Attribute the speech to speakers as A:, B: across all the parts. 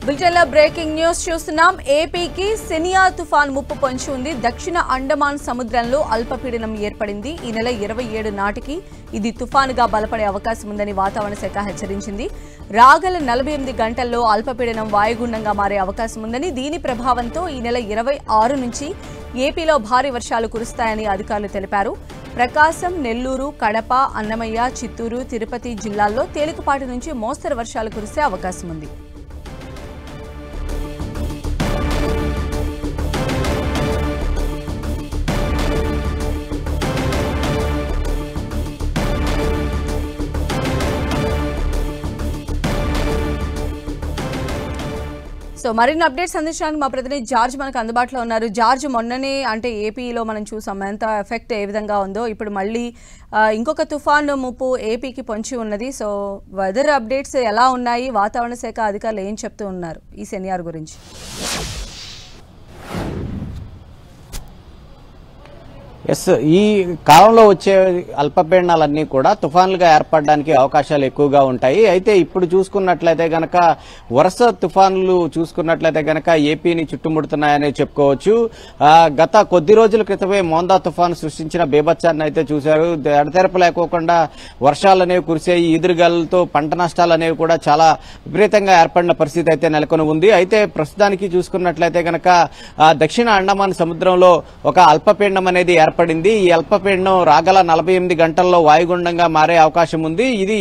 A: బులెటిన్లో breaking news చూస్తున్నాం. ఏపీకి సెనియా తుఫాన్ ముప్పు పొంచి ఉంది. దక్షిణ అండమాన్ సముద్రంలో అల్పపీడనం ఏర్పడింది. ఈ నెల 27 నాటికి ఇది తుఫానుగా బలపడే అవకాశం ఉందని వాతావరణ శాఖ హెచ్చరించింది. రాగల 48 గంటల్లో అల్పపీడనం వాయుగుండంగా మారే అవకాశం ఉందని, దీని ప్రభావంతో ఈ నెల 26 నుంచి ఏపీలో భారీ వర్షాలు కురుస్తాయని అధికారులు తెలిపారు. ప్రకాశం, నెల్లూరు, కడప, అన్నమయ్య, చిత్తూరు, తిరుపతి జిల్లాల్లో తేలికపాటి నుంచి మోస్తరు వర్షాలు కురిసే అవకాశం ఉంది. సో మరిన్ని అప్డేట్స్ అందించడానికి మా ప్రతినిధి జార్జ్ మనకు అందుబాటులో ఉన్నారు. జార్జ్, మొన్ననే అంటే ఏపీలో మనం చూసాం ఎంత ఎఫెక్ట్ ఏ విధంగా ఉందో. ఇప్పుడు మళ్ళీ ఇంకొక తుఫాను ముప్పు ఏపీకి పొంచి ఉన్నది. సో వెదర్ అప్డేట్స్ ఎలా ఉన్నాయి? వాతావరణ శాఖ అధికారులు ఏం చెప్తూ ఉన్నారు ఈ సెనియార్ గురించి?
B: ఈ కాలంలో వచ్చే అల్పపీడనాలన్నీ కూడా తుఫాన్లుగా ఏర్పడడానికి అవకాశాలు ఎక్కువగా ఉంటాయి. అయితే ఇప్పుడు చూసుకున్నట్లయితే గనక వరుస తుఫాన్లు చూసుకున్నట్లయితే గనక ఏపీని చుట్టుముడుతున్నాయని చెప్పుకోవచ్చు. గత కొద్ది రోజుల క్రితమే మోందా తుఫాను సృష్టించిన బీభత్సాన్ని అయితే చూశారు. ఎడతెరపు లేకోకుండా వర్షాలు అనేవి కురిసాయి. ఈదురుగాలులతో పంట నష్టాలు అనేవి కూడా చాలా విపరీతంగా ఏర్పడిన పరిస్థితి అయితే నెలకొని ఉంది. అయితే ప్రస్తుతానికి చూసుకున్నట్లయితే గనక దక్షిణ అండమాన్ సముద్రంలో ఒక అల్పపీడనం అనేది ఏర్పడింది. ఈ అల్పపీడనం రాగల 48 గంటల్లో వాయుగుండంగా మారే అవకాశం ఉంది. ఇది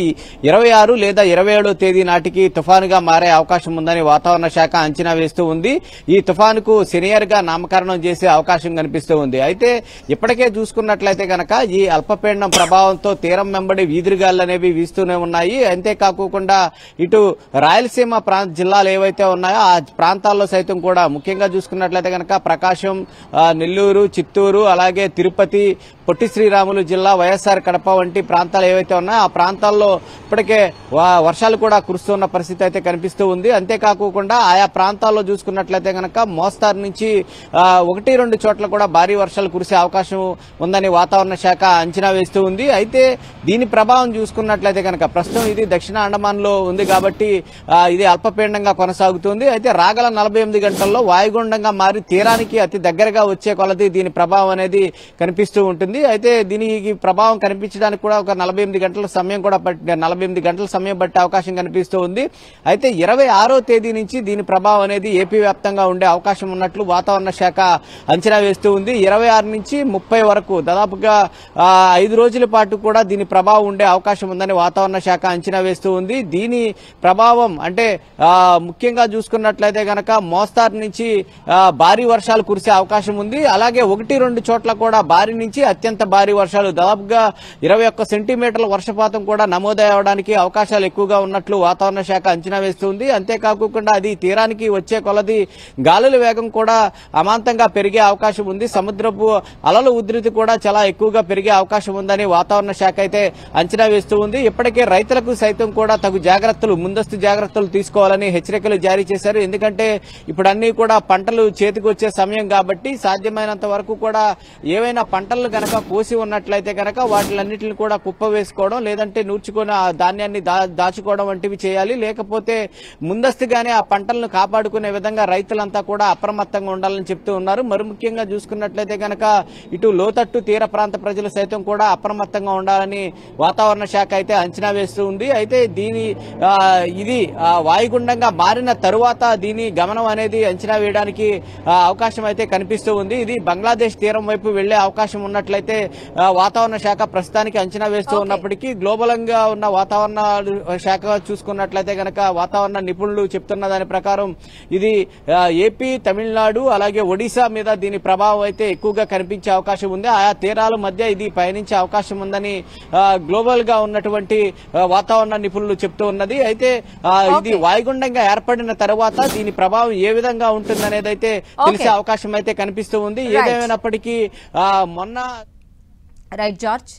B: 26 లేదా 27 తేదీ నాటికి తుఫానుగా మారే అవకాశం ఉందని వాతావరణ శాఖ అంచనా వేస్తూ ఉంది. ఈ తుఫానుకు సెనియర్ గా నామకరణం చేసే అవకాశం కనిపిస్తూ ఉంది. అయితే ఇప్పటికే చూసుకున్నట్లయితే గనక ఈ అల్పపీడనం ప్రభావంతో తీరం వెంబడి వీధురుగాలు అనేవి వీస్తూనే ఉన్నాయి. అంతేకాకుండా ఇటు రాయలసీమ జిల్లాలు ఏవైతే ఉన్నాయో ఆ ప్రాంతాల్లో సైతం కూడా ముఖ్యంగా చూసుకున్నట్లయితే గనక ప్రకాశం, నెల్లూరు, చిత్తూరు, అలాగే తిరుపతి, పొట్టి శ్రీరాములు జిల్లా, వైఎస్ఆర్ కడప వంటి ప్రాంతాలు ఏవైతే ఉన్నాయో ఆ ప్రాంతాల్లో ఇప్పటికే వర్షాలు కూడా కురుస్తున్న పరిస్థితి అయితే కనిపిస్తూ ఉంది. అంతేకాకుండా ఆయా ప్రాంతాల్లో చూసుకున్నట్లయితే గనక మోస్తారు నుంచి 1-2 చోట్ల కూడా భారీ వర్షాలు కురిసే అవకాశం ఉందని వాతావరణ శాఖ అంచనా వేస్తూ ఉంది. అయితే దీని ప్రభావం చూసుకున్నట్లయితే గనక ప్రస్తుతం ఇది దక్షిణ అండమాన్ లో ఉంది కాబట్టి ఇది అల్పపీడనంగా కొనసాగుతుంది. అయితే రాగల 48 గంటల్లో వాయుగుండంగా మారి తీరానికి అతి దగ్గరగా వచ్చే కొలది దీని ప్రభావం అనేది కనిపిస్తూ ఉంటుంది. అయితే దీనికి ప్రభావం కనిపించడానికి కూడా ఒక 48 గంటల సమయం బట్టే అవకాశం కనిపిస్తూ ఉంది. అయితే 26వ తేదీ నుంచి దీని ప్రభావం అనేది ఏపీ వ్యాప్తంగా ఉండే అవకాశం ఉన్నట్లు వాతావరణ శాఖ అంచనా వేస్తూ ఉంది. 26 నుంచి 30 వరకు దాదాపుగా 5 రోజుల పాటు కూడా దీని ప్రభావం ఉండే అవకాశం ఉందని వాతావరణ శాఖ అంచనా వేస్తూ ఉంది. దీని ప్రభావం అంటే ముఖ్యంగా చూసుకున్నట్లయితే గనక మోస్తారు నుంచి భారీ వర్షాలు కురిసే అవకాశం ఉంది. అలాగే 1-2 చోట్ల కూడా భారీ నుంచి అత్యంత భారీ వర్షాలు దాదాపుగా 21 సెంటీమీటర్ల వర్షపాతం కూడా నమోదవడానికి అవకాశాలు ఎక్కువగా ఉన్నట్లు వాతావరణ శాఖ అంచనా వేస్తుంది. అంతేకాకుండా అది తీరానికి వచ్చే కొలది గాలుల వేగం కూడా అమాంతంగా పెరిగే అవకాశం ఉంది. సముద్రపు అలల ఉధృతి కూడా చాలా ఎక్కువగా పెరిగే అవకాశం ఉందని వాతావరణ శాఖ అయితే అంచనా వేస్తూ ఉంది. ఇప్పటికే రైతులకు సైతం కూడా తగు ముందస్తు జాగ్రత్తలు తీసుకోవాలని హెచ్చరికలు జారీ చేశారు. ఎందుకంటే ఇప్పుడు అన్ని కూడా పంటలు చేతికి వచ్చే సమయం కాబట్టి సాధ్యమైనంత వరకు కూడా ఏవైనా పంటలను గనక కోసి ఉన్నట్లయితే గనక వాటిలన్నింటిని కూడా కుప్ప వేసుకోవడం, లేదంటే నూర్చుకొని ఆ ధాన్యాన్ని దాచుకోవడం వంటివి చేయాలి. లేకపోతే ముందస్తుగానే ఆ పంటలను కాపాడుకునే విధంగా రైతులంతా కూడా అప్రమత్తంగా ఉండాలని చెప్తూ ఉన్నారు. మరి ముఖ్యంగా చూసుకున్నట్లయితే గనక ఇటు లోతట్టు తీర ప్రాంత ప్రజలు సైతం కూడా అప్రమత్తంగా ఉండాలని వాతావరణ శాఖ అయితే అంచనా వేస్తూ ఉంది. అయితే ఇది వాయుగుండంగా మారిన తరువాత దీని గమనం అనేది అంచనా వేయడానికి అవకాశం అయితే కనిపిస్తూ ఉంది. ఇది బంగ్లాదేశ్ తీరం వైపు వెళ్లే అవకాశం ఉన్నట్లయితే వాతావరణ శాఖ ప్రస్తుతానికి అంచనా వేస్తూ ఉన్నప్పటికీ గ్లోబల్ గా ఉన్న వాతావరణ శాఖ చూసుకున్నట్లయితే గనక వాతావరణ నిపుణులు చెప్తున్న దాని ప్రకారం ఇది ఏపీ, తమిళనాడు అలాగే ఒడిశా మీద దీని ప్రభావం అయితే ఎక్కువగా కనిపించే అవకాశం ఉంది. ఆయా తీరాల మధ్య ఇది పయనించే అవకాశం ఉందని గ్లోబల్ గా ఉన్నటువంటి వాతావరణ నిపుణులు చెప్తూ ఉన్నది. అయితే ఇది వాయుగుండంగా ఏర్పడిన తర్వాత దీని ప్రభావం ఏ విధంగా ఉంటుందనేది అయితే తెలిసే అవకాశం అయితే కనిపిస్తూ ఉంది. ఏదేమైనప్పటికీ మొన్న
A: రైట్ జార్జ్.